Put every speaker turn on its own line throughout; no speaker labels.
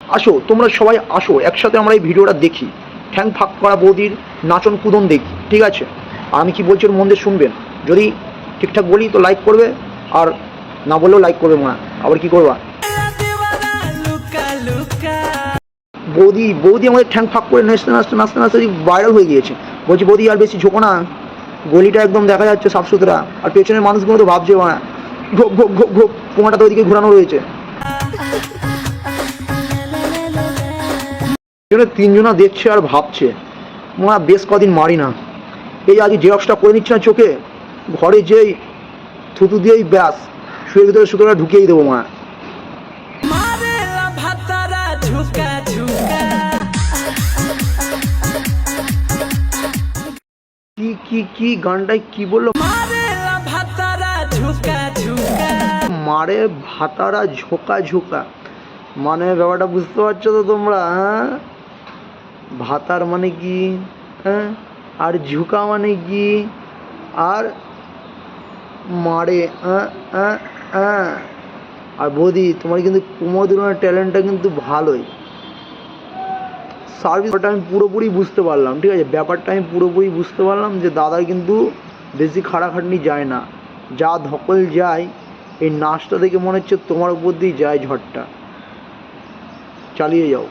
আসো তোমরা সবাই আসো, একসাথে আমরা এই ভিডিওটা দেখি, ঠ্যাং ফাঁক করা বৌদির নাচন কুদন দেখি, ঠিক আছে? আর আমি কি বলছি ওর মন দিয়ে শুনবেন, যদি ঠিকঠাক বলি তো লাইক করবে, আর না বললেও লাইক করবে মা। আবার কি করবা? বৌদি বৌদি আমাদের ঠ্যাং ফাঁক করে নাচতে নাচতে নাচতে নাচতে ভাইরাল হয়ে গিয়েছে। বলছি বৌদি আর বেশি ঝোঁকো না, গলিটা একদম দেখা যাচ্ছে সাফ সুতরা, আর পেছনের মানুষগুলো তো ভাবছে মা ঘোপ ঘোপ ঘোপ ঘোপ পোঙাটা তো ওইদিকে ঘোরানো রয়েছে। তিনজনা দেখছে আর ভাবছে মা বেশ কদিন মারি না, এই আজ জেরক্সটা করে নিচ্ছে না চোখে, ঘরে যেই থুতু দিয়েই ব্যাস শুয়ে ভিতরে সুতোটা ঢুকিয়েই দেবো মা। কি কি কি গানটাই কি বললো, মারে ভাতারা ঝোঁকা ঝোঁকা, মানে ব্যাপারটা বুঝতে পারছো তো তোমরা? হ্যাঁ, ভাতার মানে কি, হ্যাঁ, আর ঝুঁকা মানে কি, আর মারে আর বৌদি তোমার কিন্তু কুমোর দুলানোর ট্যালেন্টটা কিন্তু ভালোই, সার্ভিসটা আমি পুরোপুরি বুঝতে পারলাম, ঠিক আছে? ব্যাপারটা আমি পুরোপুরি বুঝতে পারলাম যে দাদার কিন্তু বেশি খাটাখাটনি যায় না, যা ধকল যায় এই নাচটা দেখে মনে হচ্ছে তোমার উপর দিয়ে যায় ঝড়টা। চালিয়ে যাও,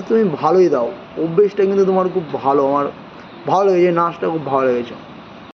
তুমি ভালোই দাও, অভ্যেসটা কিন্তু তোমার খুব ভালো, আমার ভালো লেগেছে, নাচটা খুব ভালো লেগেছে।